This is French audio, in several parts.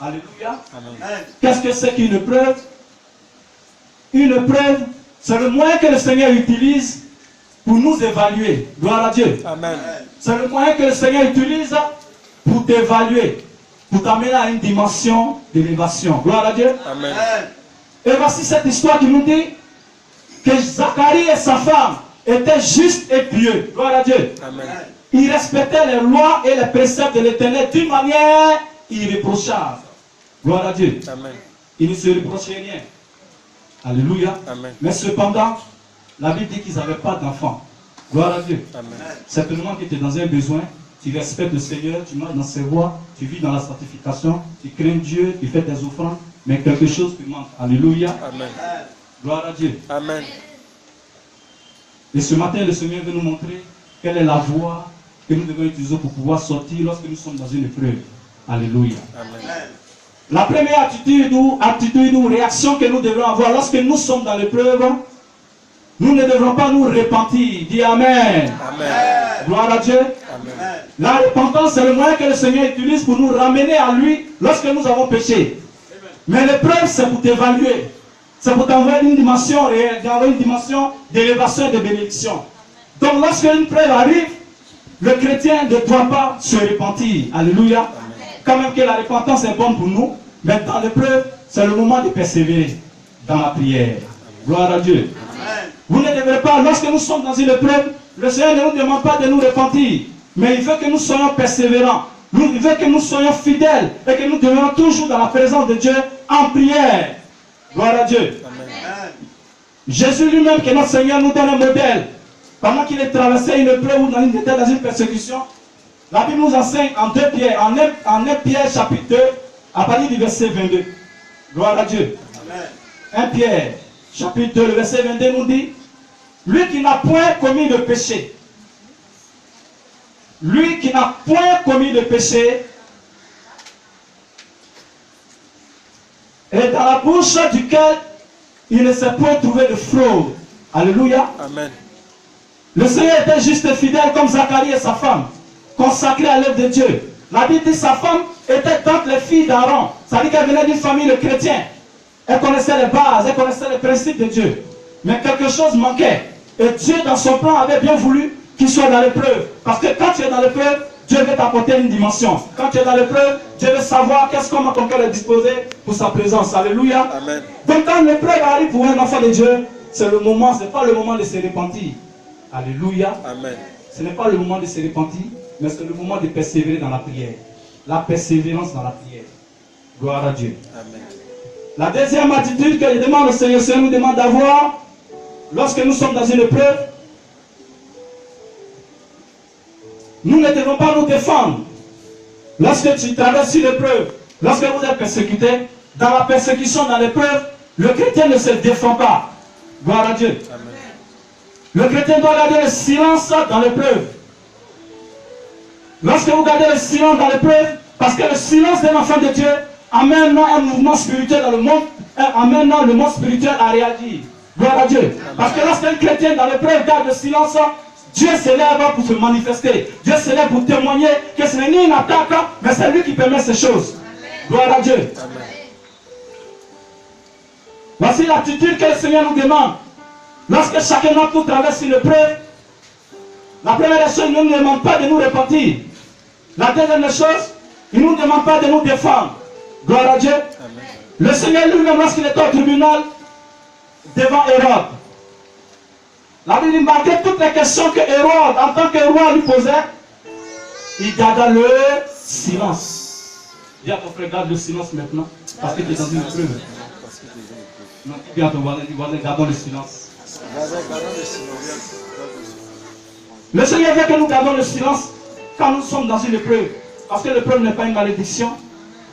Alléluia. Qu'est-ce que c'est qu'une preuve? Une preuve, c'est le moyen que le Seigneur utilise pour nous évaluer. Gloire à Dieu. Amen. C'est le moyen que le Seigneur utilise pour t'évaluer, pour t'amener à une dimension d'élévation. Gloire à Dieu. Amen. Et voici cette histoire qui nous dit que Zacharie et sa femme étaient justes et pieux. Gloire à Dieu. Amen. Ils respectaient les lois et les préceptes de l'Éternel d'une manière irréprochable. Gloire à Dieu. Amen. Ils ne se reprochaient rien. Alléluia. Amen. Mais cependant, la Bible dit qu'ils n'avaient pas d'enfants. Gloire à Dieu. Amen. Certainement que tu es dans un besoin, tu respectes le Seigneur, tu marches dans ses voies, tu vis dans la sanctification, tu crains Dieu, tu fais tes offrandes, mais quelque chose te manque. Alléluia. Amen. Gloire à Dieu. Amen. Et ce matin, le Seigneur veut nous montrer quelle est la voie que nous devons utiliser pour pouvoir sortir lorsque nous sommes dans une épreuve. Alléluia. Amen. La première attitude ou réaction que nous devons avoir lorsque nous sommes dans l'épreuve, nous ne devrons pas nous repentir. Dis Amen. Amen. Gloire à Dieu. Amen. La repentance, c'est le moyen que le Seigneur utilise pour nous ramener à lui lorsque nous avons péché. Mais l'épreuve, c'est pour t'évaluer. C'est pour t'envoyer une dimension réelle, une dimension d'élévation et de bénédiction. Donc lorsque une preuve arrive, le chrétien ne doit pas se repentir. Alléluia. Amen. Quand même que la repentance est bonne pour nous, mais dans l'épreuve, c'est le moment de persévérer dans la prière. Gloire à Dieu. Amen. Vous ne devrez pas, lorsque nous sommes dans une épreuve, le Seigneur ne nous demande pas de nous repentir, mais il veut que nous soyons persévérants. Il veut que nous soyons fidèles et que nous demeurons toujours dans la présence de Dieu en prière. Gloire à Dieu. Amen. Jésus lui-même, que notre Seigneur nous donne un modèle. Pendant qu'il est traversé une épreuve ou il était dans une persécution, la Bible nous enseigne en 2 Pierre, en 1 Pierre chapitre 2, à partir du verset 22. Gloire à Dieu. Amen. 1 Pierre chapitre 2, le verset 22 nous dit: lui qui n'a point commis de péché, lui qui n'a point commis de péché, et dans la bouche duquel il ne s'est point trouvé de fraude. Alléluia. Amen. Le Seigneur était juste et fidèle comme Zacharie et sa femme, consacrés à l'œuvre de Dieu. La Bible dit que sa femme était entre les filles d'Aaron. Ça veut dire qu'elle venait d'une famille de chrétiens. Elle connaissait les bases, elle connaissait les principes de Dieu. Mais quelque chose manquait. Et Dieu, dans son plan, avait bien voulu qu'il soit dans l'épreuve. Parce que quand tu es dans l'épreuve, Dieu veut t'apporter une dimension. Quand tu es dans l'épreuve, Dieu veut savoir comment ton cœur est disposé pour sa présence. Alléluia. Amen. Donc quand l'épreuve arrive pour un enfant de Dieu, c'est le moment, ce n'est pas le moment de se repentir. Alléluia. Amen. Ce n'est pas le moment de se repentir, mais c'est le moment de persévérer dans la prière. La persévérance dans la prière. Gloire à Dieu. Amen. La deuxième attitude que je demande au Seigneur, nous demande d'avoir lorsque nous sommes dans une épreuve, nous ne devons pas nous défendre. Lorsque tu traverses une épreuve, lorsque vous êtes persécuté, dans la persécution, dans l'épreuve, le chrétien ne se défend pas. Gloire à Dieu. Amen. Le chrétien doit garder le silence dans l'épreuve. Lorsque vous gardez le silence dans l'épreuve, parce que le silence d'un enfant de Dieu amène un mouvement spirituel dans le monde, amène le monde spirituel à réagir. Gloire à Dieu. Parce que lorsqu'un chrétien dans l'épreuve garde le silence, Dieu s'élève pour se manifester. Dieu s'élève pour témoigner que ce n'est ni une attaque, mais c'est lui qui permet ces choses. Gloire à Dieu. Amen. Voici l'attitude que le Seigneur nous demande. Lorsque chacun d'entre nous traverse une épreuve, la première chose, il ne nous demande pas de nous repentir. La deuxième chose, il ne nous demande pas de nous défendre. Gloire à Dieu. Amen. Le Seigneur lui-même, lorsqu'il était au tribunal, devant Hérode, la Bible marquait toutes les questions que Hérode, en tant que roi, lui posait. Il garda le silence. Dis à ton frère, garde le silence maintenant, parce que tu es dans une épreuve. Non, dis à ton voisin, gardons le silence. Le Seigneur veut que nous gardons le silence quand nous sommes dans une épreuve. Parce que l'épreuve n'est pas une malédiction.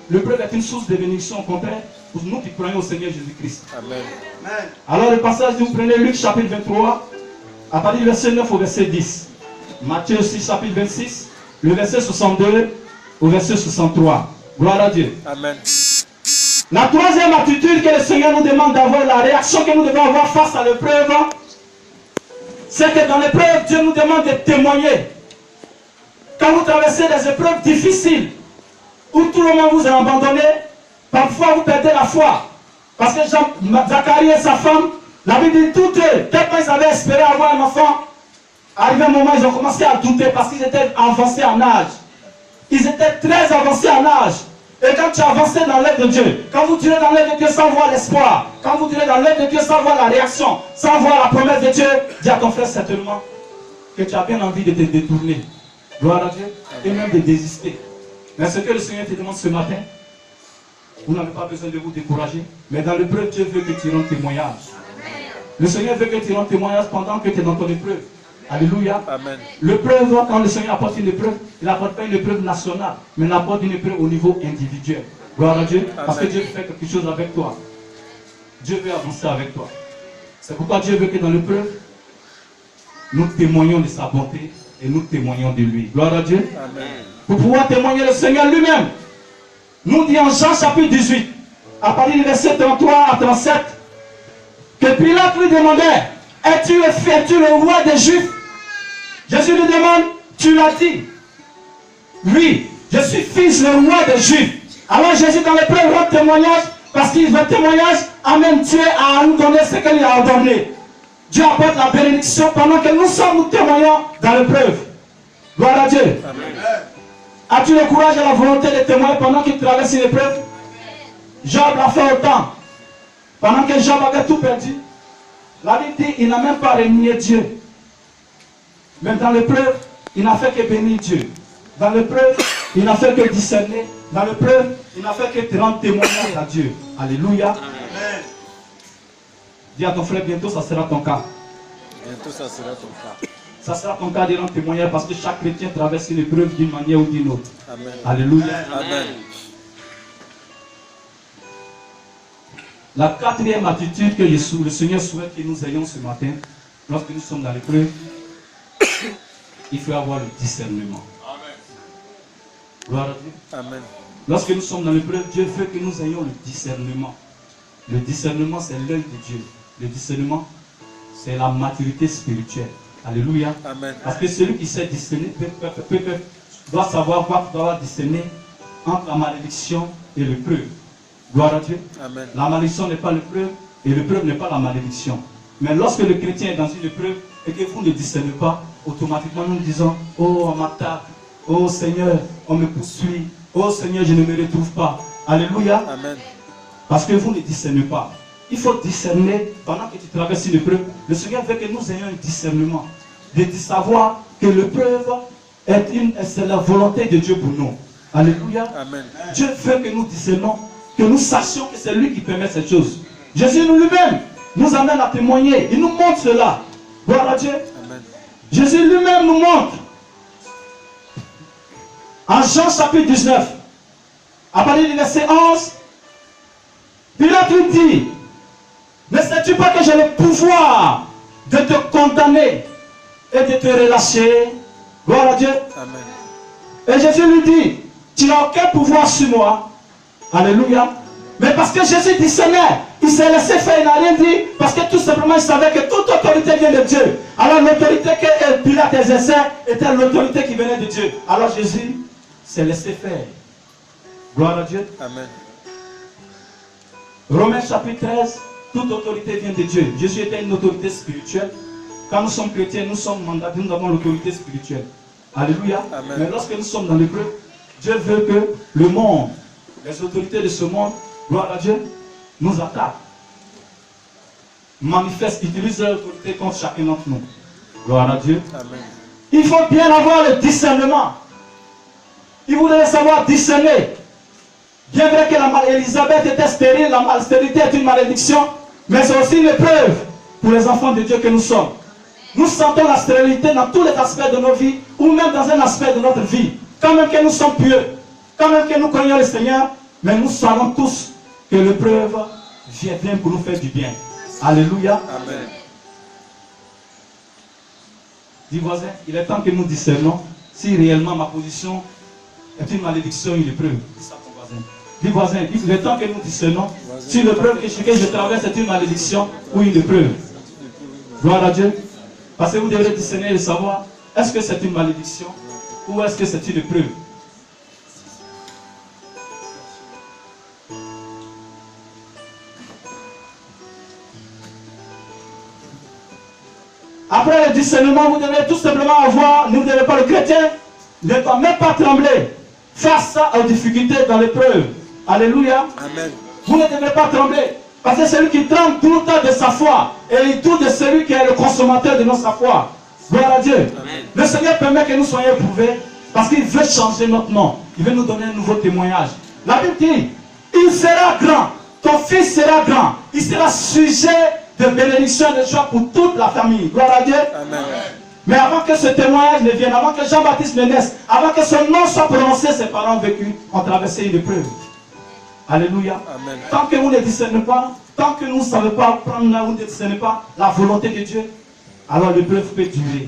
L'épreuve est une source de bénédiction, au contraire, pour nous qui croyons au Seigneur Jésus-Christ. Amen. Alors le passage, vous prenez Luc chapitre 23, à partir du verset 9 au verset 10. Matthieu 6 chapitre 26, le verset 62 au verset 63. Gloire à Dieu. Amen. La troisième attitude que le Seigneur nous demande d'avoir, la réaction que nous devons avoir face à l'épreuve, c'est que dans l'épreuve, Dieu nous demande de témoigner. Quand vous traversez des épreuves difficiles, où tout le monde vous a abandonné, Parfois, vous perdez la foi. Parce que Zacharie et sa femme, la Bible dit toutes, tellement ils avaient espéré avoir un enfant. Arrivé un moment, ils ont commencé à douter parce qu'ils étaient avancés en âge. Ils étaient très avancés en âge. Et quand tu avances dans l'œuvre de Dieu, quand vous tirez dans l'œuvre de Dieu sans voir l'espoir, quand vous tirez dans l'œuvre de Dieu sans voir la réaction, sans voir la promesse de Dieu, dis à ton frère certainement que tu as bien envie de te détourner. Gloire à Dieu. Et même de désister. Mais ce que le Seigneur te demande ce matin, vous n'avez pas besoin de vous décourager. Mais dans l'épreuve, Dieu veut que tu rendes témoignage. Le Seigneur veut que tu rendes témoignage pendant que tu es dans ton épreuve. Alléluia. Amen. L'épreuve, quand le Seigneur apporte une épreuve, il n'apporte pas une épreuve nationale, mais il apporte une épreuve au niveau individuel. Gloire à Dieu. Amen. Parce que Dieu fait quelque chose avec toi. Dieu veut avancer avec toi. C'est pourquoi Dieu veut que dans l'épreuve, nous témoignons de sa bonté et nous témoignons de lui. Gloire à Dieu. Amen. Pour pouvoir témoigner le Seigneur lui-même, nous dit en Jean chapitre 18, à partir du verset 33 à 37, que Pilate lui demandait, es-tu le roi des Juifs? Jésus lui demande, tu l'as dit. Oui, je suis fils le roi des Juifs. Alors Jésus dans l'épreuve rend témoignage, parce qu'il veut témoignage, amène Dieu à nous donner ce qu'il a ordonné. Dieu apporte la bénédiction pendant que nous sommes, nous témoignons dans l'épreuve. Gloire à Dieu. As-tu le courage et la volonté de témoigner pendant qu'il traverse une épreuve? Job l'a fait autant. Pendant que Job avait tout perdu, la Bible dit il n'a même pas renié Dieu. Mais dans l'épreuve, il n'a fait que bénir Dieu. Dans l'épreuve, il n'a fait que discerner. Dans l'épreuve, il n'a fait que te rendre témoignage à Dieu. Alléluia. Amen. Dis à ton frère, bientôt ça sera ton cas. Bientôt ça sera ton cas. Ça sera ton cas de rendre témoignage parce que chaque chrétien traverse une épreuve d'une manière ou d'une autre. Amen. Alléluia. Amen. La quatrième attitude que le Seigneur souhaite que nous ayons ce matin, lorsque nous sommes dans l'épreuve, il faut avoir le discernement. Amen. Gloire à Dieu. Amen. Lorsque nous sommes dans l'épreuve, Dieu veut que nous ayons le discernement. Le discernement, c'est l'œil de Dieu. Le discernement, c'est la maturité spirituelle. Alléluia. Amen. Parce que celui qui sait discerner doit savoir quoi, doit discerner entre la malédiction et l'épreuve. Gloire à Dieu. Amen. La malédiction n'est pas l'épreuve et l'épreuve n'est pas la malédiction. Mais lorsque le chrétien est dans une épreuve et que vous ne discernez pas, automatiquement nous disons, oh on m'attaque, oh Seigneur, on me poursuit, oh Seigneur, je ne me retrouve pas. Alléluia. Amen. Parce que vous ne discernez pas. Il faut discerner pendant que tu traverses une épreuve. Le Seigneur veut que nous ayons un discernement. De savoir que l'épreuve c'est la volonté de Dieu pour nous. Alléluia. Amen. Dieu veut que nous discernons, que nous sachions que c'est lui qui permet cette chose. Jésus lui-même nous amène à témoigner. Il nous montre cela. Gloire à Dieu. Amen. Jésus lui-même nous montre. En Jean chapitre 19, à partir du verset 11, Pilate lui dit, ne sais-tu pas que j'ai le pouvoir de te condamner et de te relâcher? Gloire à Dieu. Amen. Et Jésus lui dit, tu n'as aucun pouvoir sur moi. Alléluia. Mais parce que Jésus discernait, il s'est laissé faire, il n'a rien dit, parce que tout simplement il savait que toute autorité vient de Dieu. Alors l'autorité que Pilate exerçait était l'autorité qui venait de Dieu. Alors Jésus s'est laissé faire. Gloire à Dieu. Amen. Romains chapitre 13, toute autorité vient de Dieu. Jésus était une autorité spirituelle. Quand nous sommes chrétiens, nous sommes mandatés, nous avons l'autorité spirituelle. Alléluia. Amen. Mais lorsque nous sommes dans l'épreuve, Dieu veut que le monde, les autorités de ce monde, gloire à Dieu, nous attaquent. Manifestent, utilisent leur autorité contre chacun d'entre nous. Gloire à Dieu. Amen. Il faut bien avoir le discernement. Il voulait savoir discerner. Bien vrai que Élisabeth était stérile, la stérilité est une malédiction, mais c'est aussi une épreuve pour les enfants de Dieu que nous sommes. Nous sentons la stérilité dans tous les aspects de nos vies, ou même dans un aspect de notre vie. Quand même que nous sommes pieux, quand même que nous connaissons le Seigneur, mais nous savons tous que l'épreuve vient pour nous faire du bien. Alléluia. Amen. Dis voisin, il est temps que nous discernons si réellement ma position est une malédiction ou une épreuve. Dis ça ton voisin. Dis voisin, il est temps que nous discernons si l'épreuve que je traverse est une malédiction ou une épreuve. Gloire à Dieu. Parce que vous devrez discerner et savoir, est-ce que c'est une malédiction ou est-ce que c'est une épreuve? Après le discernement, vous devez tout simplement avoir, ne devez pas, le chrétien ne doit même pas trembler face aux difficultés dans l'épreuve. Alléluia. Amen. Vous ne devez pas trembler. Parce que celui qui tremble doute de sa foi. Et il doute de celui qui est le consommateur de notre foi. Gloire à Dieu. Amen. Le Seigneur permet que nous soyons éprouvés parce qu'il veut changer notre nom. Il veut nous donner un nouveau témoignage. La Bible dit, il sera grand. Ton fils sera grand. Il sera sujet de bénédiction et de joie pour toute la famille. Gloire à Dieu. Amen. Mais avant que ce témoignage ne vienne, avant que Jean-Baptiste ne naisse, avant que son nom soit prononcé, ses parents ont traversé une épreuve. Alléluia. Amen. Tant que vous ne discernez pas, tant que nous ne savons pas prendre là, vous ne discernez pas la volonté de Dieu, alors l'épreuve peut durer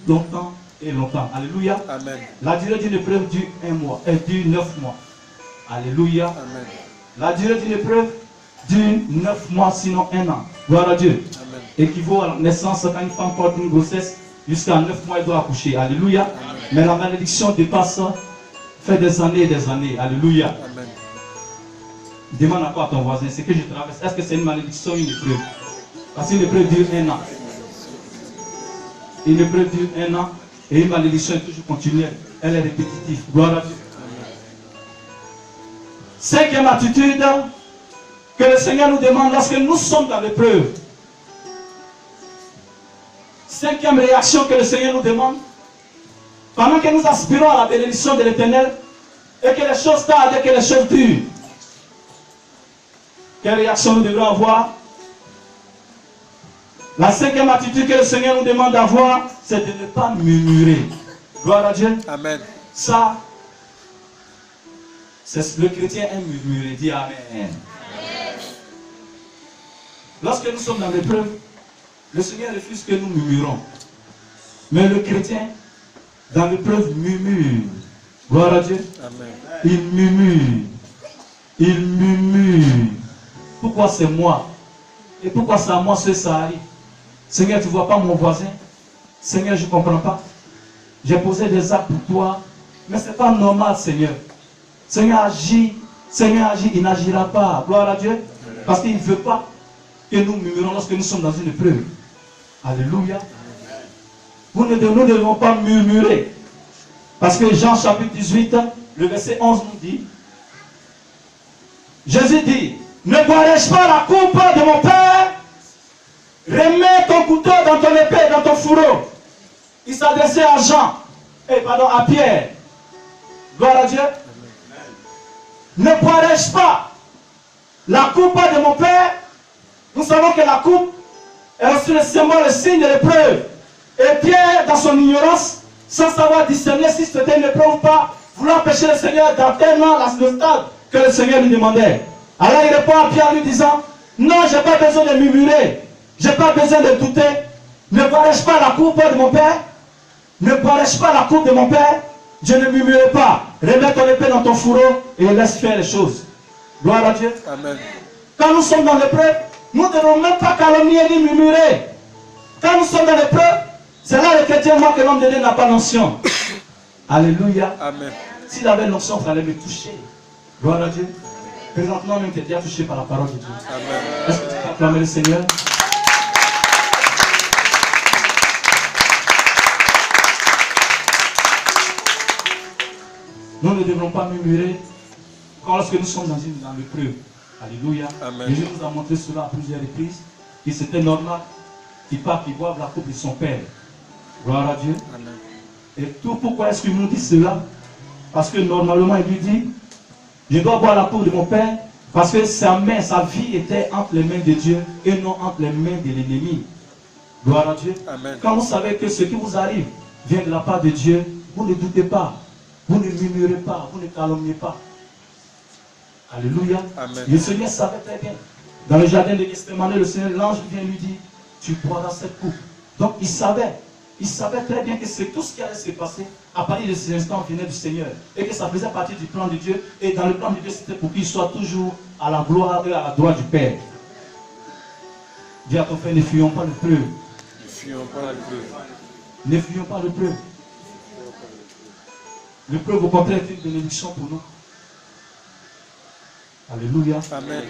longtemps et longtemps. Alléluia. Amen. La durée d'une épreuve dure 1 mois, dure 9 mois. Alléluia. Amen. La durée d'une épreuve dure 9 mois, sinon 1 an. Gloire à Dieu. Amen. Équivaut à la naissance quand une femme porte une grossesse, jusqu'à 9 mois elle doit accoucher. Alléluia. Amen. Mais la malédiction dépasse, fait des années et des années. Alléluia. Amen. Demande encore à ton voisin, ce que je traverse, est-ce que c'est une malédiction ou une épreuve? Parce qu'une épreuve dure 1 an. Une épreuve dure 1 an et une malédiction est toujours continuelle. Elle est répétitive. Gloire à Dieu. Cinquième attitude que le Seigneur nous demande lorsque nous sommes dans l'épreuve. Cinquième réaction que le Seigneur nous demande. Pendant que nous aspirons à la bénédiction de l'Éternel et que les choses tardent et que les choses durent. Quelle réaction nous devons avoir? La cinquième attitude que le Seigneur nous demande d'avoir, c'est de ne pas murmurer. Gloire à Dieu. Amen. Ça, c'est le chrétien aime murmurer. Dis Amen. Lorsque nous sommes dans l'épreuve, le Seigneur refuse que nous murmurons. Mais le chrétien, dans l'épreuve, murmure. Gloire à Dieu. Amen. Il murmure. Il murmure. Pourquoi c'est moi? Et pourquoi c'est à moi que ça arrive? Seigneur, tu ne vois pas mon voisin? Seigneur, je ne comprends pas. J'ai posé des actes pour toi. Mais ce n'est pas normal, Seigneur. Seigneur agit. Seigneur agit. Il n'agira pas. Gloire à Dieu. Parce qu'il ne veut pas que nous murmurons lorsque nous sommes dans une épreuve. Alléluia. Nous ne devons pas murmurer. Parce que Jean chapitre 18, le verset 11 nous dit, Jésus dit, ne boirai-je pas la coupe de mon Père? Remets ton couteau dans ton épée, dans ton fourreau. Il s'adressait à Jean, à Pierre. Gloire à Dieu. Ne boirai-je pas la coupe de mon Père? Nous savons que la coupe est aussi le symbole, le signe de l'épreuve. Et Pierre, dans son ignorance, sans savoir discerner si c'était une épreuve ou pas, voulant empêcher le Seigneur d'atteindre le stade que le Seigneur lui demandait. Alors il répond à Pierre lui disant, non, je n'ai pas besoin de murmurer, je n'ai pas besoin de douter. Ne boirai-je pas la coupe de mon Père? Ne boirai-je pas la coupe de mon Père? Je ne murmurerai pas. Remets ton épée dans ton fourreau et laisse faire les choses. Gloire à Dieu. Amen. Quand nous sommes dans l'épreuve, nous ne devons même pas calomnier ni murmurer. Quand nous sommes dans l'épreuve, c'est là le chrétien voit que l'homme de Dieu n'a pas l'onction. Alléluia. Amen. S'il avait l'onction, il fallait me toucher. Gloire à Dieu. Présentement, même tu es déjà touché par la parole de Dieu. Amen. Est-ce que tu peux acclamer le Seigneur? Nous ne devons pas murmurer quand lorsque nous sommes dans l'épreuve. Alléluia. Amen. Jésus nous a montré cela à plusieurs reprises. Et c'était normal qu'il parte, qu'il boive la coupe de son Père. Gloire à Dieu. Amen. Et tout pourquoi est-ce qu'il nous dit cela? Parce que normalement il lui dit, je dois boire la coupe de mon Père, parce que sa vie était entre les mains de Dieu et non entre les mains de l'ennemi. Gloire à Dieu. Amen. Quand vous savez que ce qui vous arrive vient de la part de Dieu, vous ne doutez pas, vous ne murmurez pas, vous ne calomniez pas. Alléluia. Amen. Le Seigneur savait très bien. Dans le jardin de Gethsémani, le Seigneur, l'ange vient lui dire, tu boiras cette coupe. Donc il savait très bien que c'est tout ce qui allait se passer à partir de ces instants venait du Seigneur. Et que ça faisait partie du plan de Dieu. Et dans le plan de Dieu, c'était pour qu'il soit toujours à la gloire et à la droite du Père. Dis à ton frère, ne fuyons pas l'épreuve. Ne fuyons pas l'épreuve. Ne fuyons pas l'épreuve. L'épreuve, au contraire, est une bénédiction pour nous. Alléluia. Amen.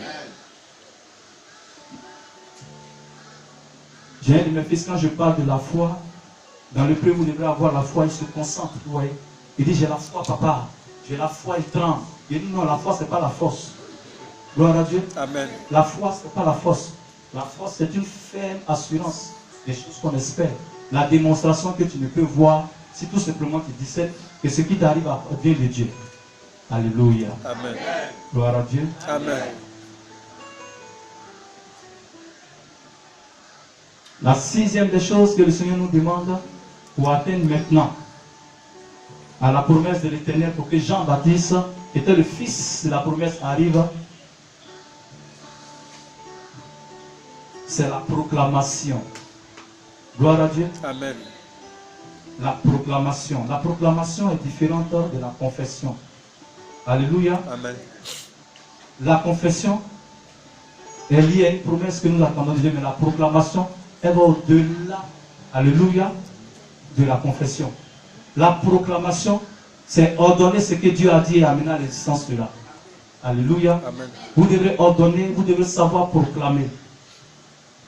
J'ai un de mes fils, quand je parle de la foi, dans le prix, vous devrez avoir la foi, il se concentre, vous voyez. Il dit, j'ai la foi, papa. J'ai la foi, il tremble. Il dit, non, la foi, ce n'est pas la force. Gloire à Dieu. Amen. La foi, ce n'est pas la force. La force, c'est une ferme assurance des choses qu'on espère. La démonstration que tu ne peux voir, si tout simplement tu discernes que ce qui t'arrive vient de Dieu. Alléluia. Amen. Gloire à Dieu. Amen. La sixième des choses que le Seigneur nous demande pour atteindre maintenant à la promesse de l'Éternel, pour que Jean-Baptiste, qui était le fils de la promesse, arrive, c'est la proclamation. Gloire à Dieu. Amen. La proclamation. La proclamation est différente de la confession. Alléluia. Amen. La confession est liée à une promesse que nous attendons de Dieu, mais la proclamation, elle va au-delà, alléluia, de la confession. La proclamation, c'est ordonner ce que Dieu a dit et amener à l'existence de là. Alléluia. Amen. Vous devrez ordonner, vous devrez savoir proclamer.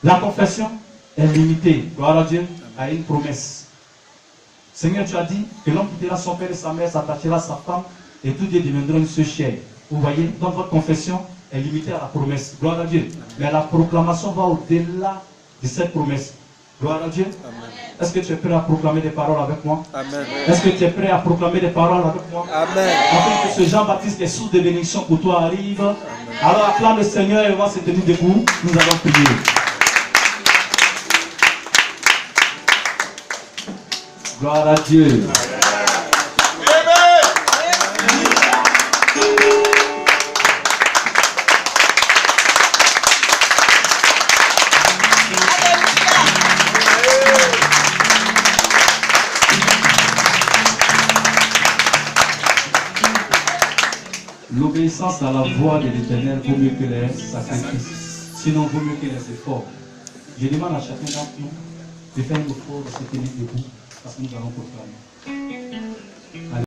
La confession est limitée, gloire à Dieu, à une promesse. Seigneur, tu as dit que l'homme quittera son père et sa mère, s'attachera à sa femme, et tout Dieu deviendra une seule chair. Vous voyez, donc votre confession est limitée à la promesse. Gloire à Dieu. Mais la proclamation va au-delà de cette promesse. Gloire à Dieu. Amen. Est-ce que tu es prêt à proclamer des paroles avec moi? Amen. Est-ce que tu es prêt à proclamer des paroles avec moi? Amen. Afin que ce Jean-Baptiste qui est source de bénédiction pour toi arrive. Alors acclame le Seigneur et on va se tenir debout. Nous allons prier. Gloire à Dieu. L'obéissance à la voix de l'Éternel vaut mieux que les sacrifices. Sinon, vaut mieux que les efforts. Je demande à chacun d'entre nous de faire un effort de se tenir debout parce que nous allons proclamer.